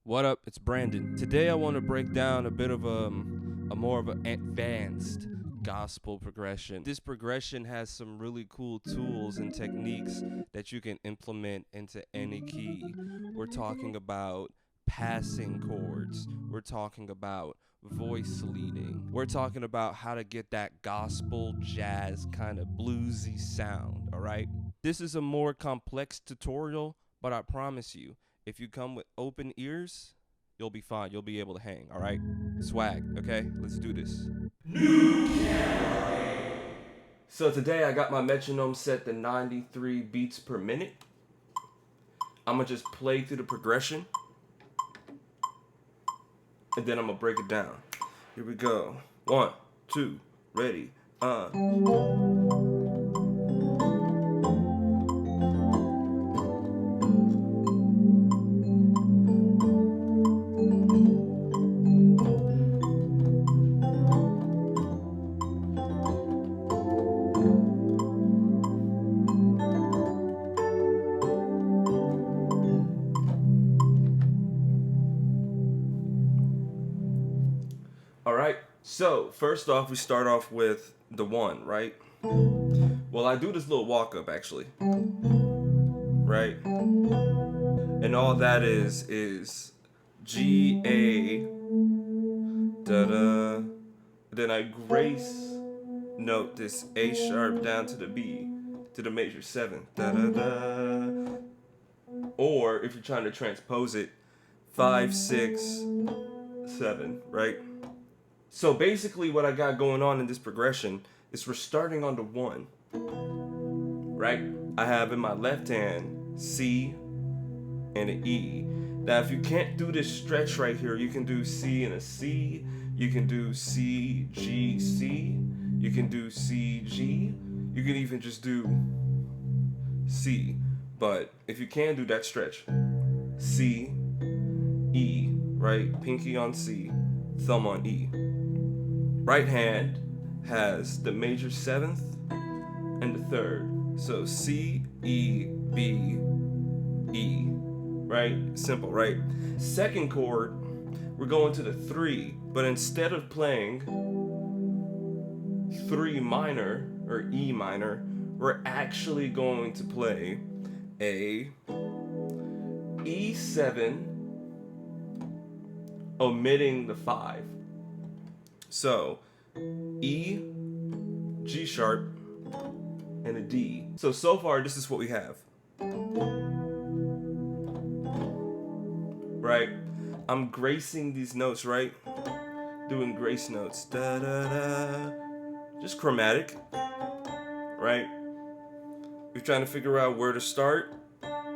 What up? It's Brandon. Today I want to break down a bit of a more of an advanced gospel progression. This progression has some really cool tools and techniques that you can implement into any key. We're talking about passing chords. We're talking about voice leading. We're talking about how to get that gospel jazz kind of bluesy sound, all right? This is a more complex tutorial, but I promise you, if you come with open ears, you'll be fine. You'll be able to hang, all right? Swag, okay? Let's do this. So today I got my metronome set to 93 beats per minute. I'm gonna just play through the progression, and then I'm gonna break it down. Here we go. 1, 2, ready, All right, so first off, we start off with the 1, right? Well, I do this little walk up actually, right? And all that is G, A, da da. Then I grace note this A sharp down to the B, to the major 7, da da da. Or if you're trying to transpose it, 5, 6, 7, right? So basically what I got going on in this progression is we're starting on the 1, right? I have in my left hand C and an E. Now if you can't do this stretch right here, you can do C and a C, you can do C, G, C, you can do C, G, you can even just do C. But if you can do that stretch, C, E, right? Pinky on C, thumb on E. Right hand has the major 7th and the 3rd. So C, E, B, E, right? Simple, right? Second chord, we're going to the 3, but instead of playing 3 minor or E minor, we're actually going to play a E7 omitting the 5. So E, G sharp, and a D. So far this is what we have. Right? I'm gracing these notes, right? Doing grace notes. Da da da. Just chromatic. Right? You're trying to figure out where to start.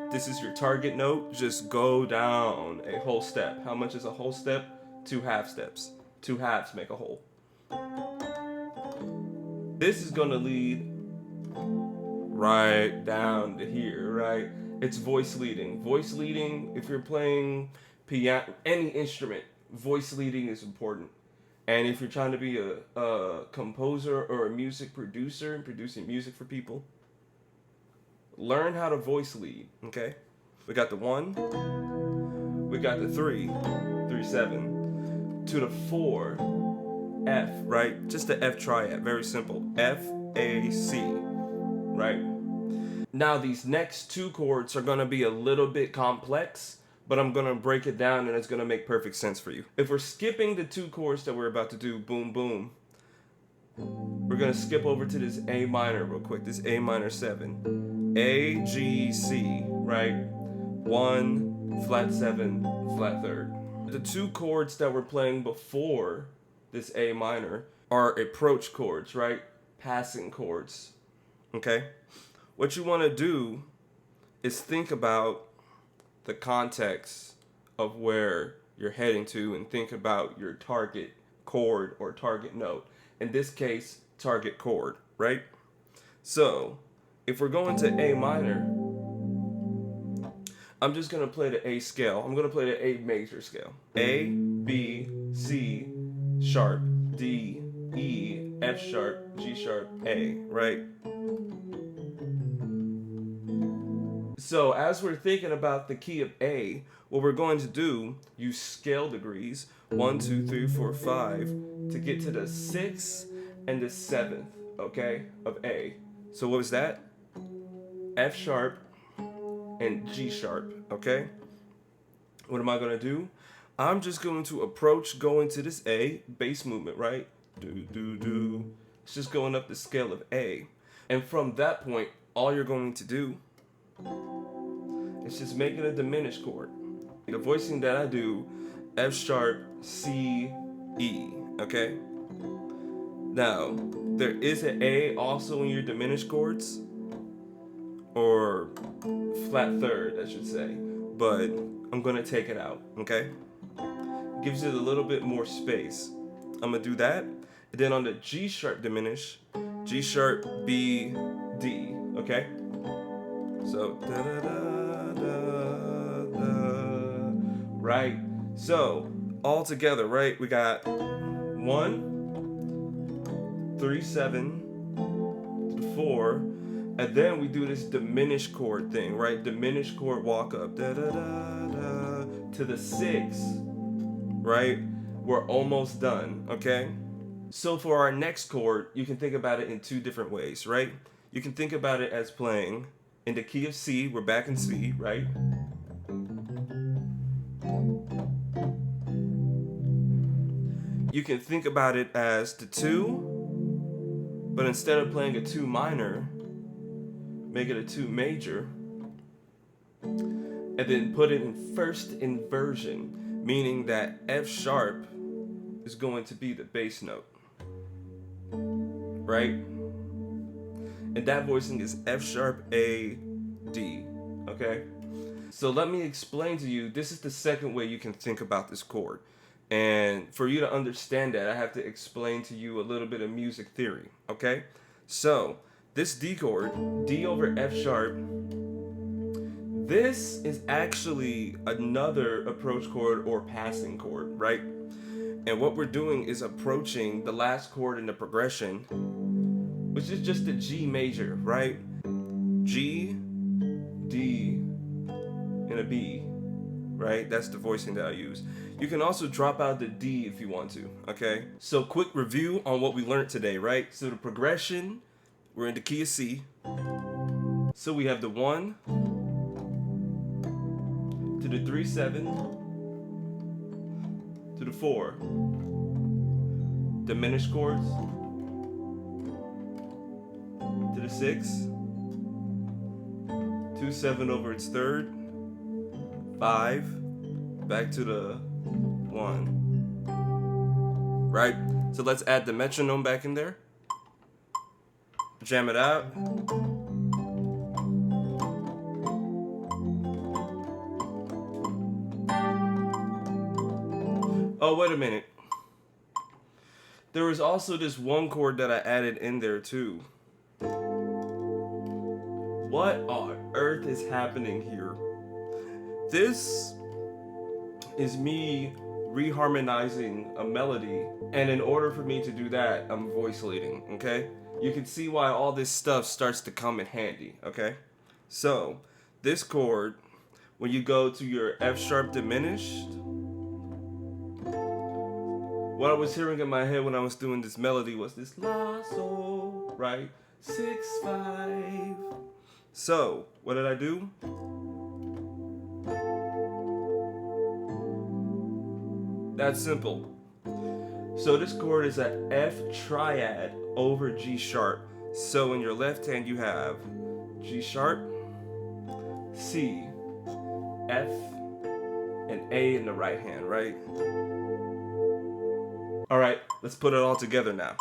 This is your target note. Just go down a whole step. How much is a whole step? 2 half steps. 2 halves make a whole. This is gonna lead right down to here, right? It's voice leading. Voice leading, if you're playing piano, any instrument, voice leading is important. And if you're trying to be a composer or a music producer and producing music for people, learn how to voice lead, okay? We got the 1, we got the 3, 3, 7, to the 4, F, right? Just the F triad, very simple. F, A, C, right? Now these next 2 chords are gonna be a little bit complex, but I'm gonna break it down and it's gonna make perfect sense for you. If we're skipping the 2 chords that we're about to do, boom, boom, we're gonna skip over to this A minor real quick, this A minor 7. A, G, C, right? 1, flat 7, flat 3rd. The 2 chords that we're playing before this A minor are approach chords, right? Passing chords, okay? What you want to do is think about the context of where you're heading to and think about your target chord or target note. In this case, target chord, right? So, if we're going to A minor, I'm just going to play the A scale. I'm going to play the A major scale. A, B, C, sharp, D, E, F sharp, G sharp, A, right? So as we're thinking about the key of A, what we're going to do, use scale degrees, 1, 2, 3, 4, 5, to get to the 6th and the 7th, okay, of A. So what was that? F sharp and G sharp, okay? What am I going to do? I'm just going to approach going to this A, bass movement, right? Do, do, do. It's just going up the scale of A. And from that point, all you're going to do is just make it a diminished chord. The voicing that I do, F sharp, C, E, okay? Now, there is an A also in your diminished chords, or flat third, I should say, but I'm gonna take it out, okay? Gives it a little bit more space. I'm gonna do that, and then on the G sharp diminished, G sharp, B, D, okay? So, da da da da da, right? So, all together, right? We got 1, 3, 7, 4, and then we do this diminished chord thing, right? Diminished chord walk up, da da da da, to the 6, right? We're almost done, okay? So for our next chord, you can think about it in two different ways, right? You can think about it as playing in the key of C. We're back in C, right? You can think about it as the 2, but instead of playing a 2 minor, make it a 2 major, and then put it in first inversion, meaning that F sharp is going to be the bass note, right? And that voicing is F sharp, A, D, okay? So let me explain to you, this is the second way you can think about this chord. And for you to understand that, I have to explain to you a little bit of music theory, okay? So, this D chord, D over F sharp, this is actually another approach chord or passing chord, right? And what we're doing is approaching the last chord in the progression, which is just a G major, right? G, D, and a B, right? That's the voicing that I use. You can also drop out the D if you want to, okay? So quick review on what we learned today, right? So the progression, we're in the key of C. So we have the 1 to the 3, 7 to the 4. Diminished chords to the 6. 2, 7 over its third. 5. Back to the 1. Right? So let's add the metronome back in there. Jam it out. Oh, wait a minute. There was also this one chord that I added in there too. What on earth is happening here? This is me reharmonizing a melody, and in order for me to do that, I'm voice leading, okay? You can see why all this stuff starts to come in handy, okay? So, this chord, when you go to your F sharp diminished, what I was hearing in my head when I was doing this melody was this La Sol, right? 6, 5. So, what did I do? That's simple. So this chord is a F triad over G sharp. So in your left hand you have G sharp, C, F, and A in the right hand, right? All right, let's put it all together now.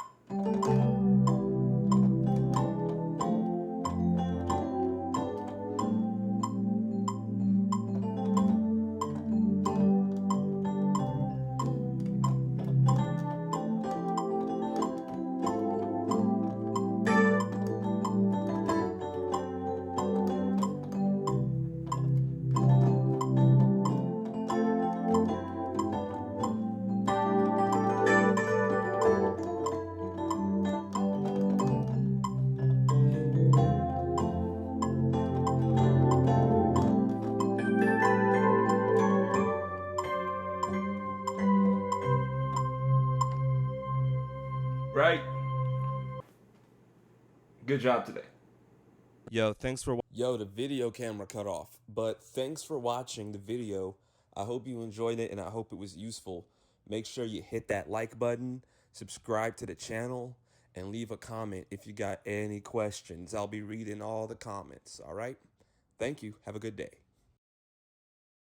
right? Good job today. Yo, thanks for Yo, the video camera cut off, but thanks for watching the video. I hope you enjoyed it and I hope it was useful. Make sure you hit that like button, subscribe to the channel, and leave a comment if you got any questions. I'll be reading all the comments, all right? Thank you. Have a good day.